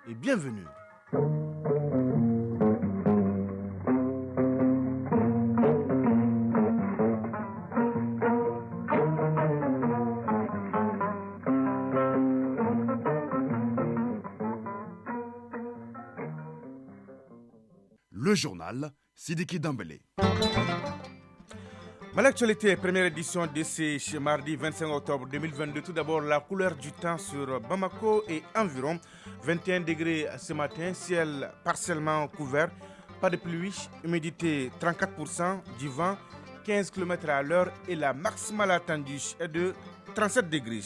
et bienvenue. Le journal Sidiki Dambélé. Dans l'actualité, première édition de ce mardi 25 octobre 2022. Tout d'abord, la couleur du temps sur Bamako et environ 21 degrés ce matin, ciel partiellement couvert, pas de pluie, humidité 34%, du vent 15 km à l'heure et la maximale attendue est de 37 degrés.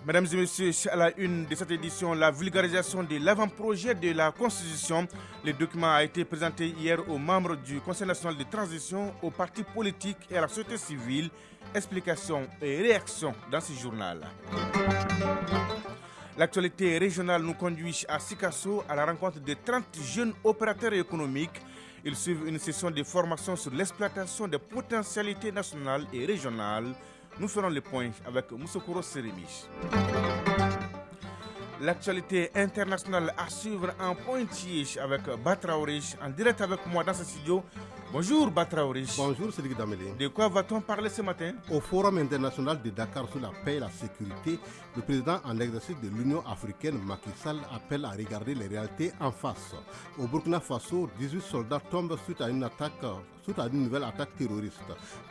Mesdames et messieurs, à la une de cette édition, la vulgarisation de l'avant-projet de la Constitution. Le document a été présenté hier aux membres du Conseil national de transition, aux partis politiques et à la société civile. Explications et réactions dans ce journal. L'actualité régionale nous conduit à Sikasso à la rencontre de 30 jeunes opérateurs économiques. Ils suivent une session de formation sur l'exploitation des potentialités nationales et régionales. Nous ferons le point avec Moussokoro Serimi. L'actualité internationale à suivre en pointillé avec Batraouri en direct avec moi dans ce studio. Bonjour Batraouri. Bonjour Cédric Damélé. De quoi va-t-on parler ce matin? Au Forum international de Dakar sur la paix et la sécurité, le président en exercice de l'Union africaine Macky Sall appelle à regarder les réalités en face. Au Burkina Faso, 18 soldats tombent suite à une nouvelle attaque terroriste.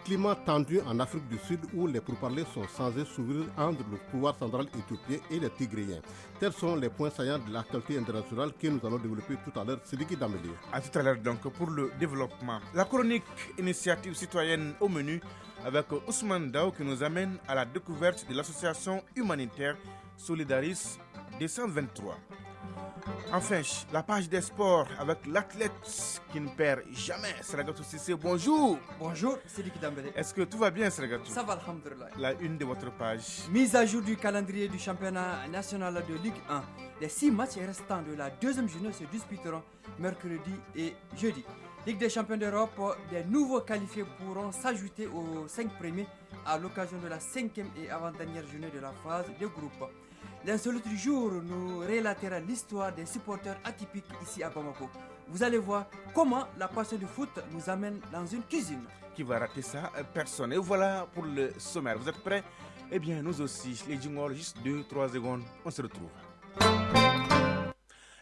Climat tendu en Afrique du Sud où les pourparlers sont censés s'ouvrir entre le pouvoir central éthiopien et les Tigréens. Tels sont les points saillants de l'actualité internationale que nous allons développer tout à l'heure. Sidiki Dambélé. À tout à l'heure donc pour le développement. La chronique initiative citoyenne au menu avec Ousmane Dao qui nous amène à la découverte de l'association humanitaire Solidaris 223. Enfin, la page des sports avec l'athlète qui ne perd jamais, Seragatou Sissé. Bonjour. Bonjour, c'est Sidiki Dambélé. Est-ce que tout va bien, Seragatou? Ça va, alhamdoulilah. La une de votre page. Mise à jour du calendrier du championnat national de Ligue 1. Les 6 matchs restants de la deuxième journée se disputeront mercredi et jeudi. Ligue des champions d'Europe, des nouveaux qualifiés pourront s'ajouter aux 5 premiers à l'occasion de la 5e et avant-dernière journée de la phase de groupe. L'insolite du jour nous relatera l'histoire des supporters atypiques ici à Bamako. Vous allez voir comment la passion du foot nous amène dans une cuisine. Qui va rater ça? Personne. Et voilà pour le sommaire. Vous êtes prêts? Eh bien, nous aussi. Les jingles, juste 2-3 secondes. On se retrouve.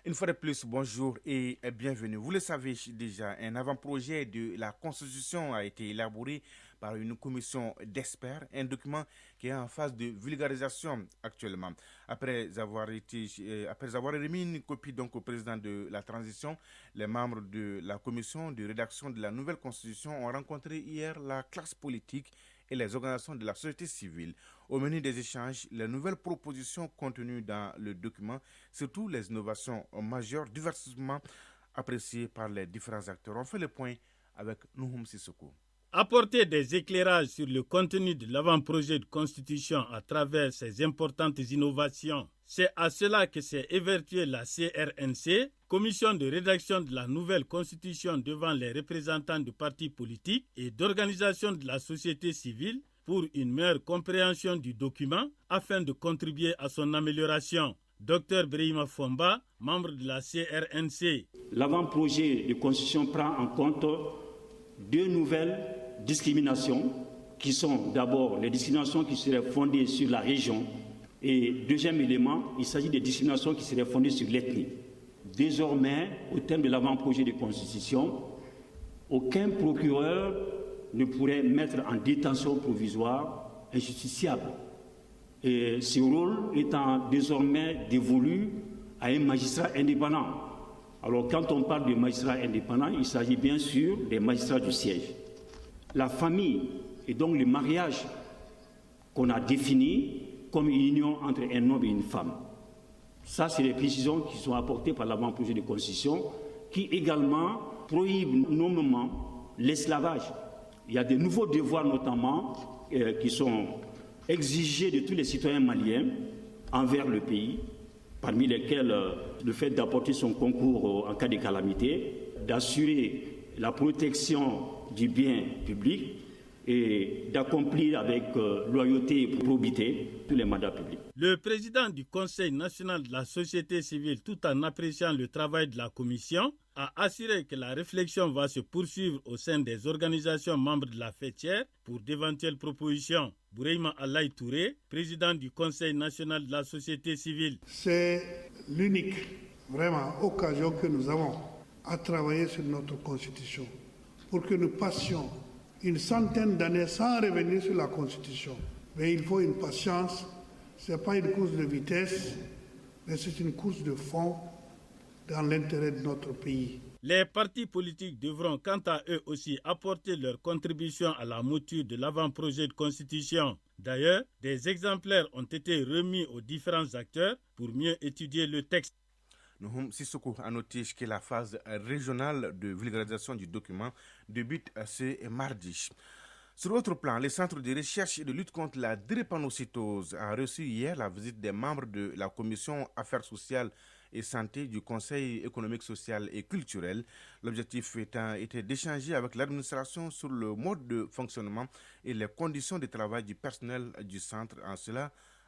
Une fois de plus, bonjour et bienvenue. Vous le savez déjà, un avant-projet de la Constitution a été élaboré par une commission d'experts, un document qui est en phase de vulgarisation actuellement. Après avoir remis une copie donc au président de la transition, les membres de la commission de rédaction de la nouvelle Constitution ont rencontré hier la classe politique et les organisations de la société civile. Au menu des échanges, les nouvelles propositions contenues dans le document, surtout les innovations majeures, diversement appréciées par les différents acteurs. On fait le point avec Nouhoum Sissoko. Apporter des éclairages sur le contenu de l'avant-projet de constitution à travers ces importantes innovations, c'est à cela que s'est évertuée la CRNC, commission de rédaction de la nouvelle constitution devant les représentants de partis politiques et d'organisations de la société civile pour une meilleure compréhension du document afin de contribuer à son amélioration. Dr Brahima Fomba, membre de la CRNC. L'avant-projet de constitution prend en compte deux nouvelles discriminations qui sont d'abord les discriminations qui seraient fondées sur la région et deuxième élément, il s'agit des discriminations qui seraient fondées sur l'ethnie. Désormais, au terme de l'avant-projet de constitution, aucun procureur ne pourrait mettre en détention provisoire un justiciable. Et ce rôle étant désormais dévolu à un magistrat indépendant. Alors quand on parle de magistrats indépendants, il s'agit bien sûr des magistrats du siège. La famille et donc le mariage qu'on a défini comme une union entre un homme et une femme. Ça, c'est les précisions qui sont apportées par l'avant-projet de constitution qui également prohibe nommément l'esclavage. Il y a de nouveaux devoirs notamment qui sont exigés de tous les citoyens maliens envers le pays, parmi lesquels le fait d'apporter son concours en cas de calamité, d'assurer la protection du bien public et d'accomplir avec loyauté et probité tous les mandats publics. Le président du Conseil national de la société civile, tout en appréciant le travail de la commission, a assuré que la réflexion va se poursuivre au sein des organisations membres de la fêtière pour d'éventuelles propositions. Boureyma Allaï Touré, président du Conseil national de la société civile. C'est l'unique, vraiment, occasion que nous avons à travailler sur notre constitution pour que nous passions une centaine d'années sans revenir sur la constitution. Mais il faut une patience, ce n'est pas une course de vitesse, mais c'est une course de fond dans l'intérêt de notre pays. Les partis politiques devront quant à eux aussi apporter leur contribution à la mouture de l'avant-projet de constitution. D'ailleurs, des exemplaires ont été remis aux différents acteurs pour mieux étudier le texte. Nouhoum Sissoko a noté que la phase régionale de vulgarisation du document débute ce mardi. Sur l'autre plan, le Centre de recherche et de lutte contre la drépanocytose a reçu hier la visite des membres de la Commission Affaires sociales et santé du Conseil économique, social et culturel. L'objectif était d'échanger avec l'administration sur le mode de fonctionnement et les conditions de travail du personnel du centre,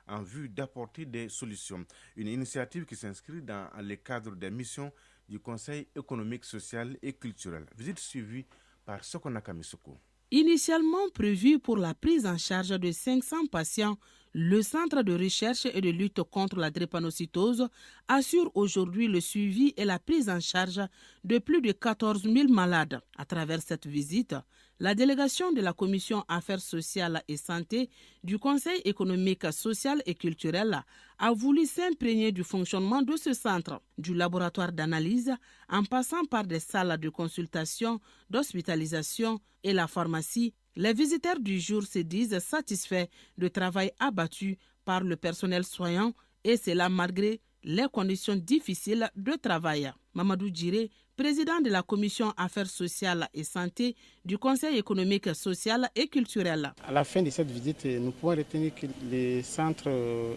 en vue d'apporter des solutions. Une initiative qui s'inscrit dans le cadre des missions du Conseil économique, social et culturel. Visite suivie par Sokonaka Misuko. Initialement prévu pour la prise en charge de 500 patients, le Centre de recherche et de lutte contre la drépanocytose assure aujourd'hui le suivi et la prise en charge de plus de 14 000 malades. À travers cette visite, la délégation de la Commission Affaires sociales et santé du Conseil économique, social et culturel a voulu s'imprégner du fonctionnement de ce centre, du laboratoire d'analyse, en passant par des salles de consultation, d'hospitalisation et la pharmacie. Les visiteurs du jour se disent satisfaits du travail abattu par le personnel soignant et cela malgré les conditions difficiles de travail. Mamadou Djiré, président de la Commission Affaires sociales et santé du Conseil économique, social et culturel. À la fin de cette visite, nous pouvons retenir que le centre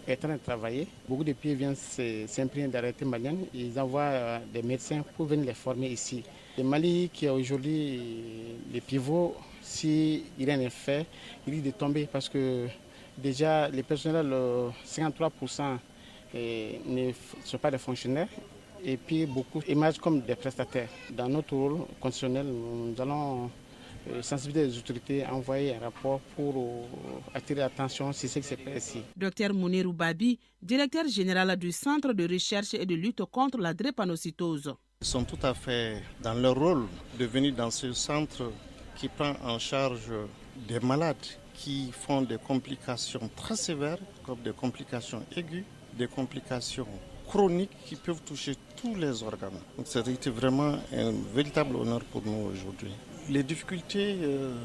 est en train de travailler. Beaucoup de pays viennent s'imprégner d'arrêtés maliens. Ils envoient des médecins pour venir les former ici. Le Mali, qui est aujourd'hui le pivot, si rien n'est fait, il risque de tomber parce que déjà les personnels, 53% ne sont pas des fonctionnaires et puis beaucoup émergent comme des prestataires. Dans notre rôle constitutionnel, nous allons sensibiliser les autorités, envoyer un rapport pour attirer l'attention sur ce qui se passe ici. Dr Mounirou Babi, directeur général du Centre de recherche et de lutte contre la drépanocytose. Ils sont tout à fait dans leur rôle de venir dans ce centre qui prend en charge des malades qui font des complications très sévères, comme des complications aiguës, des complications chroniques qui peuvent toucher tous les organes. Donc c'était vraiment un véritable honneur pour nous aujourd'hui. Les difficultés,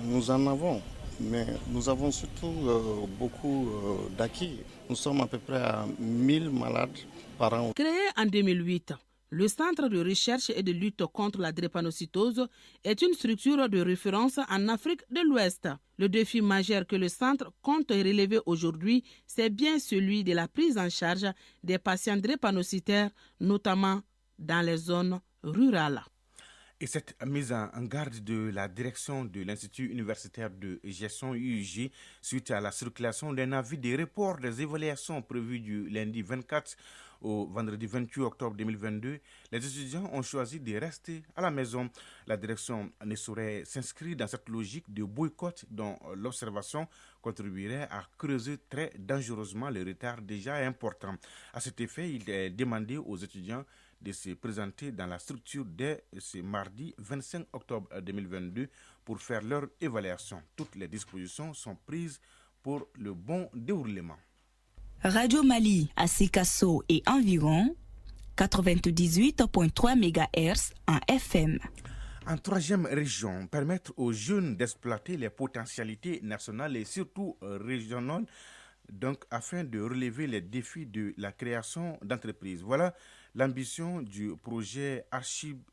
nous en avons, mais nous avons surtout beaucoup d'acquis. Nous sommes à peu près à 1000 malades par an. Créé en 2008, le Centre de recherche et de lutte contre la drépanocytose est une structure de référence en Afrique de l'Ouest. Le défi majeur que le centre compte relever aujourd'hui, c'est bien celui de la prise en charge des patients drépanocytaires, notamment dans les zones rurales. Et cette mise en garde de la direction de l'Institut universitaire de gestion UUG suite à la circulation d'un avis de report des évaluations prévues du lundi 24 au vendredi 28 octobre 2022, les étudiants ont choisi de rester à la maison. La direction ne saurait s'inscrire dans cette logique de boycott dont l'observation contribuerait à creuser très dangereusement le retard déjà important. À cet effet, il est demandé aux étudiants de se présenter dans la structure dès ce mardi 25 octobre 2022 pour faire leur évaluation. Toutes les dispositions sont prises pour le bon déroulement. Radio Mali à Sikasso et environ 98.3 MHz en FM. En troisième région, permettre aux jeunes d'exploiter les potentialités nationales et surtout régionales, donc afin de relever les défis de la création d'entreprises. Voilà l'ambition du projet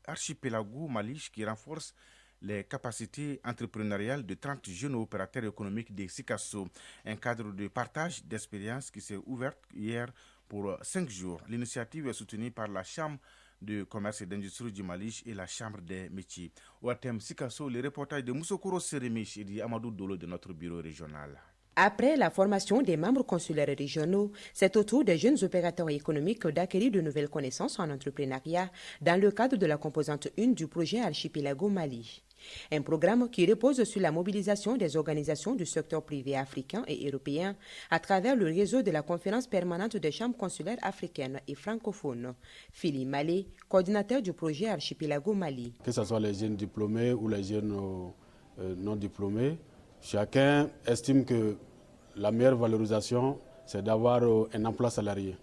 Archipelago Malich qui renforce les capacités entrepreneuriales de 30 jeunes opérateurs économiques de Sikasso. Un cadre de partage d'expériences qui s'est ouvert hier pour 5 jours. L'initiative est soutenue par la Chambre de commerce et d'industrie du Mali et la Chambre des métiers. Ouatem Sikasso, le reportage de Moussokoro Seremich et d'Amadou Dolo de notre bureau régional. Après la formation des membres consulaires régionaux, c'est au tour des jeunes opérateurs économiques d'acquérir de nouvelles connaissances en entrepreneuriat dans le cadre de la composante 1 du projet Archipelago Mali. Un programme qui repose sur la mobilisation des organisations du secteur privé africain et européen à travers le réseau de la conférence permanente des chambres consulaires africaines et francophones. Philippe Malé, coordinateur du projet Archipelago Mali. Que ce soit les jeunes diplômés ou les jeunes non diplômés, chacun estime que la meilleure valorisation, c'est d'avoir un emploi salarié.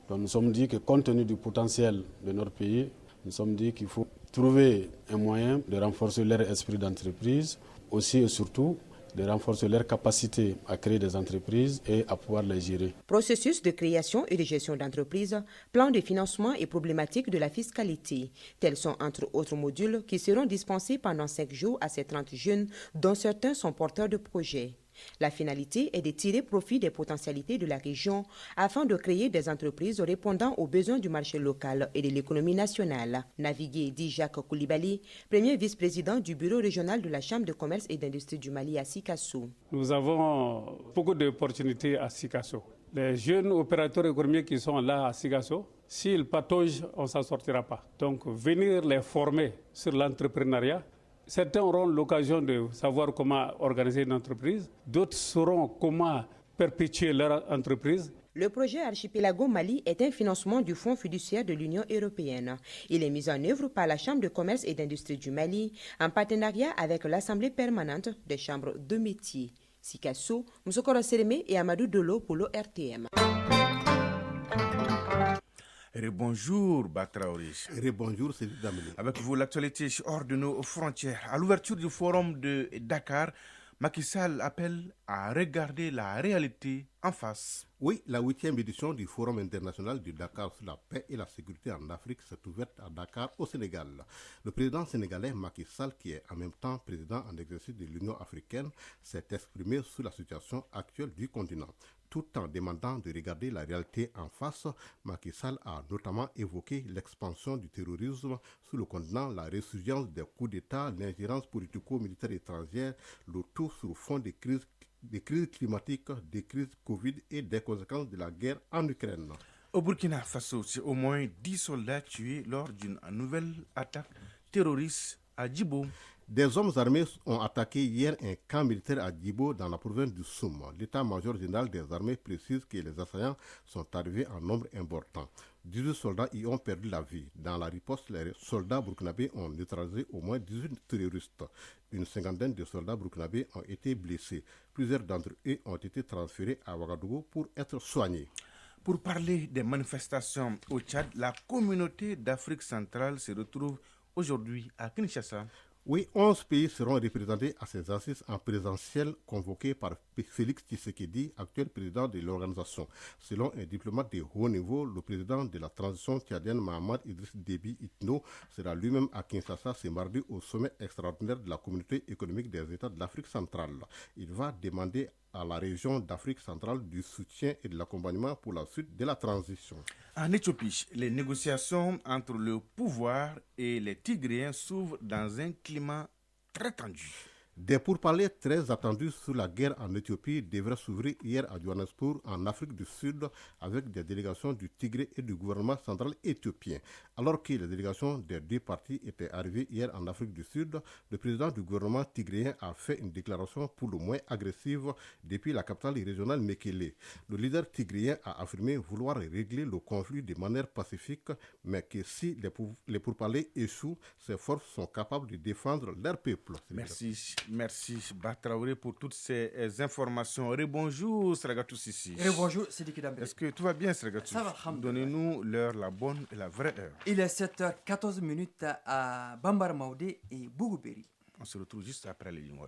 Donc nous sommes dit que compte tenu du potentiel de notre pays, nous sommes dit qu'il faut trouver un moyen de renforcer leur esprit d'entreprise, aussi et surtout de renforcer leur capacité à créer des entreprises et à pouvoir les gérer. Processus de création et de gestion d'entreprise, plan de financement et problématiques de la fiscalité. Tels sont entre autres modules qui seront dispensés pendant 5 jours à ces 30 jeunes dont certains sont porteurs de projets. La finalité est de tirer profit des potentialités de la région afin de créer des entreprises répondant aux besoins du marché local et de l'économie nationale. Navigué dit Jacques Koulibaly, premier vice-président du bureau régional de la Chambre de commerce et d'industrie du Mali à Sikasso. Nous avons beaucoup d'opportunités à Sikasso. Les jeunes opérateurs économiques qui sont là à Sikasso, s'ils pataugent, on ne s'en sortira pas. Donc venir les former sur l'entrepreneuriat. Certains auront l'occasion de savoir comment organiser une entreprise, d'autres sauront comment perpétuer leur entreprise. Le projet Archipelago Mali est un financement du Fonds fiduciaire de l'Union européenne. Il est mis en œuvre par la Chambre de commerce et d'industrie du Mali en partenariat avec l'Assemblée permanente des chambres de métiers. Sikasso, Moussokoro Sereme et Amadou Dolo pour l'ORTM. Bonjour Batraouri. Bonjour Cédric Dameli. Avec vous, l'actualité hors de nos frontières. À l'ouverture du forum de Dakar, Macky Sall appelle à regarder la réalité en face. Oui, la 8e édition du Forum international du Dakar sur la paix et la sécurité en Afrique s'est ouverte à Dakar, au Sénégal. Le président sénégalais Macky Sall, qui est en même temps président en exercice de l'Union africaine, s'est exprimé sur la situation actuelle du continent. Tout en demandant de regarder la réalité en face, Macky Sall a notamment évoqué l'expansion du terrorisme sur le continent, la résurgence des coups d'État, l'ingérence politico-militaire étrangère, le tout sur le fond des crises climatiques, des crises Covid et des conséquences de la guerre en Ukraine. Au Burkina Faso, c'est au moins 10 soldats tués lors d'une nouvelle attaque terroriste à Djibo. Des hommes armés ont attaqué hier un camp militaire à Djibo dans la province du Soum. L'état-major général des armées précise que les assaillants sont arrivés en nombre important. 18 soldats y ont perdu la vie. Dans la riposte, les soldats burkinabés ont neutralisé au moins 18 terroristes. Une cinquantaine de soldats burkinabés ont été blessés. Plusieurs d'entre eux ont été transférés à Ouagadougou pour être soignés. Pour parler des manifestations au Tchad, la communauté d'Afrique centrale se retrouve aujourd'hui à Kinshasa. Oui, 11 pays seront représentés à ces assises en présentiel convoquées par Félix Tshisekedi, actuel président de l'organisation. Selon un diplomate de haut niveau, le président de la transition tchadienne, Mahamad Idriss Déby Itno, sera lui-même à Kinshasa ce mardi au sommet extraordinaire de la communauté économique des États de l'Afrique centrale. Il va demander à la région d'Afrique centrale du soutien et de l'accompagnement pour la suite de la transition. En Éthiopie, les négociations entre le pouvoir et les Tigréens s'ouvrent dans un climat très tendu. Des pourparlers très attendus sur la guerre en Éthiopie devraient s'ouvrir hier à Johannesburg, en Afrique du Sud, avec des délégations du Tigré et du gouvernement central éthiopien. Alors que les délégations des deux parties étaient arrivées hier en Afrique du Sud, le président du gouvernement tigréen a fait une déclaration pour le moins agressive depuis la capitale régionale Mekele. Le leader tigréen a affirmé vouloir régler le conflit de manière pacifique, mais que si les pourparlers échouent, ses forces sont capables de défendre leur peuple. Merci Batraoré pour toutes ces informations. Rebonjour Sragatou Sissi. Rebonjour Sidiki Dambé. Est-ce que tout va bien Sragatou? Ça va, alhamdoulilah. Donnez-nous l'heure, la bonne et la vraie heure. Il est 7h14 à Bambar Maoudé et Bougouberi. On se retrouve juste après les lignes.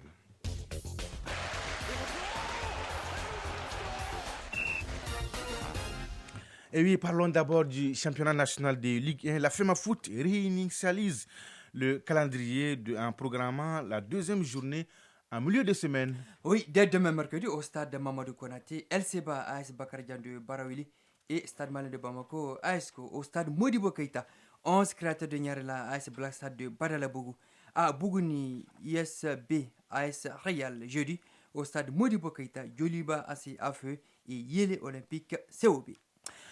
Et oui, parlons d'abord du championnat national de Ligue 1. La FEMAFOOT réinitialise le calendrier en programmant la deuxième journée en milieu de semaine. Oui, dès demain mercredi au stade de Mamadou Konaté, LCBA AS Bakar Dian de Barawili et Stade Malien de Bamako ASCO au stade Modibo Keïta. 11 créateurs de Nyarela AS Black Stars de Badalabougou à Bougouni ISB AS Real jeudi au stade Modibo Keita, Joliba AC Afeu et Yele Olympique COB.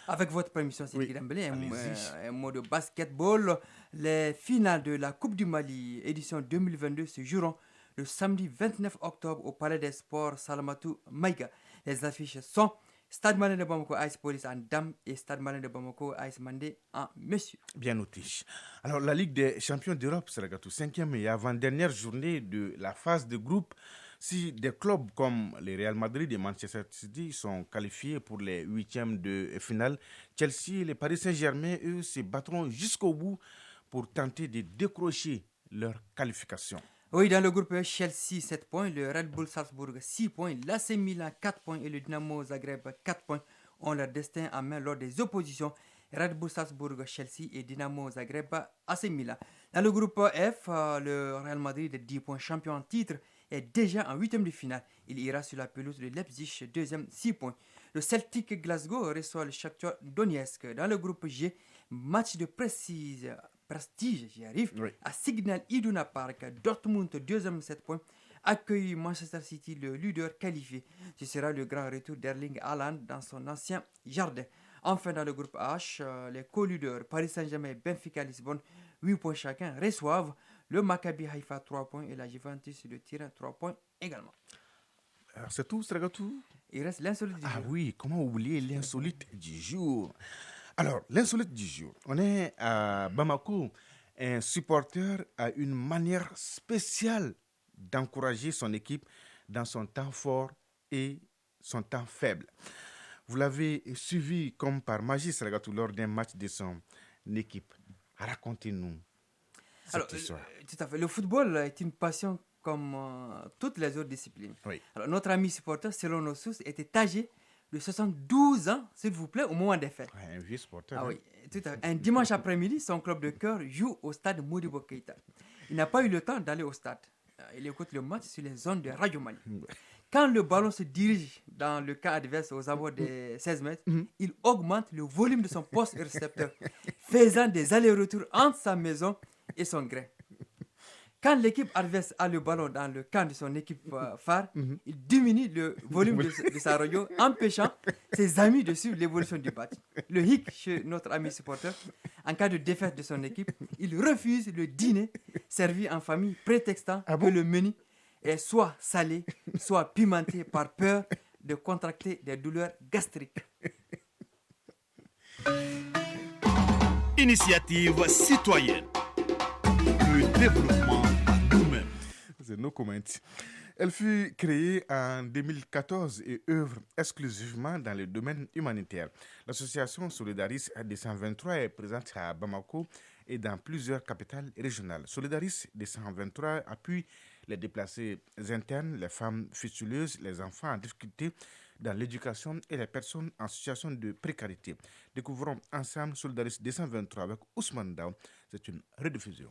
Avec votre permission, c'est Dembélé, un mot de basketball. Les finales de la Coupe du Mali, édition 2022, se joueront le samedi 29 octobre au Palais des Sports Salamatou Maïga. Les affiches sont Stade Malien de Bamako, AS Police en dames et Stade Malien de Bamako, AS Mandé en messieurs. Bien noté. Alors, la Ligue des champions d'Europe, c'est la 5e et avant-dernière journée de la phase de groupe. Si des clubs comme le Real Madrid et Manchester City sont qualifiés pour les 8e de finale, Chelsea et le Paris Saint-Germain, eux, se battront jusqu'au bout pour tenter de décrocher leur qualification. Oui, dans le groupe Chelsea 7 points, le Red Bull Salzbourg 6 points, l'AC Milan 4 points et le Dynamo Zagreb 4 points ont leur destin en main lors des oppositions Red Bull Salzbourg, Chelsea et Dynamo Zagreb, AC Milan. Dans le groupe F, le Real Madrid, 10 points, champion en titre, est déjà en 8e de finale. Il ira sur la pelouse de Leipzig, 2e, 6 points. Le Celtic Glasgow reçoit le Shakhtar Donetsk. Dans le groupe G, match de prestige, j'y arrive, à Signal Iduna Park, Dortmund, 2e, 7 points, accueille Manchester City, le leader qualifié. Ce sera le grand retour d'Erling Haaland dans son ancien jardin. Enfin, dans le groupe H, les co-leaders Paris Saint-Germain et Benfica Lisbonne, 8 points chacun, reçoivent le Maccabi Haïfa 3 points et la Juventus de Turin 3 points également. Alors, c'est tout, c'est tout. Il reste l'insolite du jour. Ah oui, comment oublier l'insolite du jour? Alors, l'insolite du jour, on est à Bamako. Un supporter a une manière spéciale d'encourager son équipe dans son temps fort et son temps faible. Vous l'avez suivi comme par magie, Sragatou, lors d'un match de son équipe. Racontez-nous cette histoire. Tout à fait. Le football est une passion comme toutes les autres disciplines. Oui. Alors, notre ami supporter, selon nos sources, était âgé de 72 ans, s'il vous plaît, au moment des fêtes. Un vieux supporter. Ah oui, tout à fait. Un dimanche après-midi, son club de cœur joue au stade Modibo Keita. Il n'a pas eu le temps d'aller au stade. Il écoute le match sur les ondes de Radio Mali. Quand le ballon se dirige dans le camp adverse aux abords des 16 mètres, il augmente le volume de son poste récepteur, faisant des allers-retours entre sa maison et son grain. Quand l'équipe adverse a le ballon dans le camp de son équipe phare, il diminue le volume de sa radio, empêchant ses amis de suivre l'évolution du match. Le hic chez notre ami supporter, en cas de défaite de son équipe, il refuse le dîner servi en famille, prétextant que le menu est soit salé, soit pimenté par peur de contracter des douleurs gastriques. Initiative citoyenne. Le développement par nous-mêmes. C'est nos commentaires. Elle fut créée en 2014 et œuvre exclusivement dans le domaine humanitaire. L'association Solidaris 223 est présente à Bamako et dans plusieurs capitales régionales. Solidaris 223 appuie les déplacés internes, les femmes fistuleuses, les enfants en difficulté dans l'éducation et les personnes en situation de précarité. Découvrons ensemble Solidaris 223 avec Ousmane Dao. C'est une rediffusion.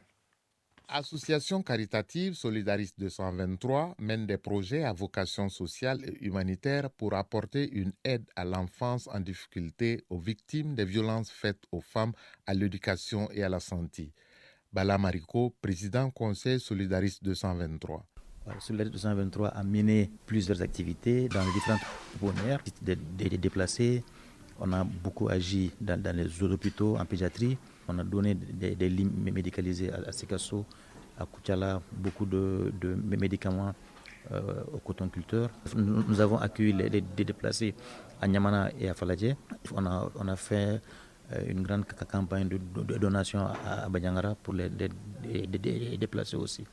Association caritative Solidaris 223 mène des projets à vocation sociale et humanitaire pour apporter une aide à l'enfance en difficulté aux victimes des violences faites aux femmes, à l'éducation et à la santé. Bala Mariko, président conseil Solidaris 223. Solidaris 223 a mené plusieurs activités dans les différentes pouponnières des déplacés. On a beaucoup agi dans les hôpitaux, en pédiatrie. On a donné des lits médicalisés à Sikasso, à Koutiala, beaucoup de médicaments aux cotonculteurs. Nous avons accueilli les déplacés à Niamana et à Faladje. On a fait une grande campagne de donation à Banyangara pour les déplacés aussi.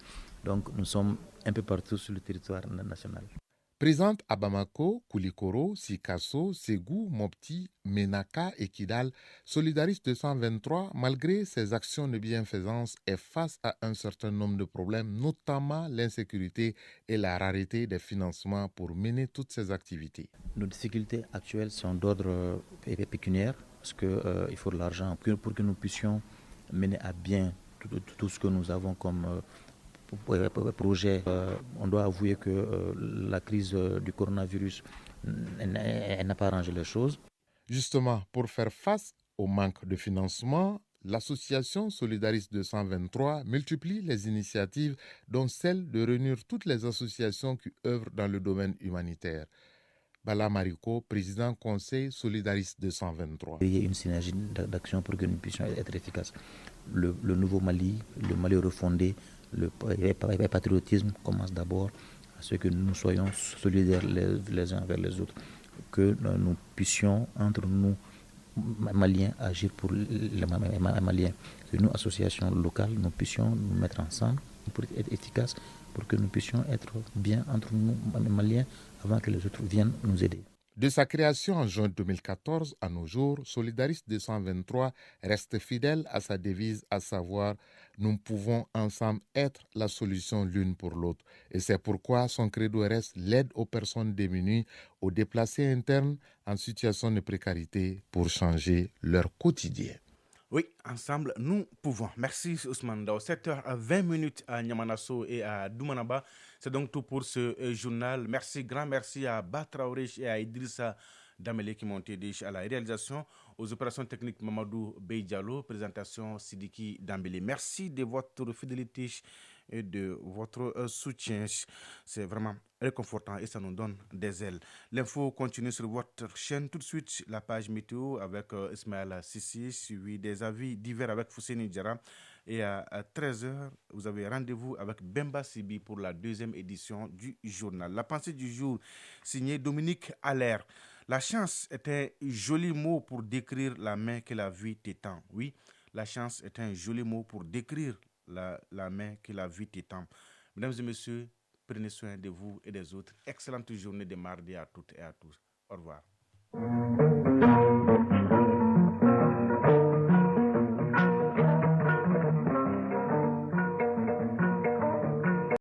Donc nous sommes un peu partout sur le territoire national. Présente à Bamako, Koulikoro, Sikasso, Ségou, Mopti, Menaka et Kidal, Solidaris 223, malgré ses actions de bienfaisance, est face à un certain nombre de problèmes, notamment l'insécurité et la rareté des financements pour mener toutes ces activités. Nos difficultés actuelles sont d'ordre pécuniaire, parce qu'il faut de l'argent pour que nous puissions mener à bien tout ce que nous avons comme projet. On doit avouer que la crise du coronavirus n'a pas arrangé les choses. Justement, pour faire face au manque de financement, l'association Solidaris 223 multiplie les initiatives, dont celle de réunir toutes les associations qui œuvrent dans le domaine humanitaire. Bala Mariko, président conseil Solidaris 223. Il y a une synergie d'action pour que nous puissions être efficaces. Le nouveau Mali, le Mali refondé, le patriotisme commence d'abord à ce que nous soyons solidaires les uns envers les autres, que nous puissions entre nous Maliens agir pour les Maliens, que nous, associations locales, nous puissions nous mettre ensemble pour être efficaces, pour que nous puissions être bien entre nous Maliens avant que les autres viennent nous aider. De sa création en juin 2014 à nos jours, Solidaris 223 reste fidèle à sa devise, à savoir « Nous pouvons ensemble être la solution l'une pour l'autre ». Et c'est pourquoi son credo reste l'aide aux personnes démunies, aux déplacés internes en situation de précarité pour changer leur quotidien. Oui, ensemble, nous pouvons. Merci Ousmane Dao. 7h20 à Niamanasso et à Doumanaba. C'est donc tout pour ce journal. Merci, grand merci à Batraoré et à Idrissa Damele qui m'ont aidé à la réalisation. Aux opérations techniques, Mamadou Beydialo. Présentation, Sidiki Dambélé. Merci de votre fidélité et de votre soutien. C'est vraiment réconfortant et ça nous donne des ailes. L'info continue sur votre chaîne. Tout de suite, la page météo avec Ismaël Sissi, suivi des avis divers avec Fousséni Diarra. Et à 13h, vous avez rendez-vous avec Bemba Sibi pour la deuxième édition du journal. La pensée du jour, signée Dominique Allaire. La chance est un joli mot pour décrire la main que la vie t'étend. Oui, la chance est un joli mot pour décrire la main que la vie t'étend. Mesdames et messieurs, prenez soin de vous et des autres. Excellente journée de mardi à toutes et à tous. Au revoir.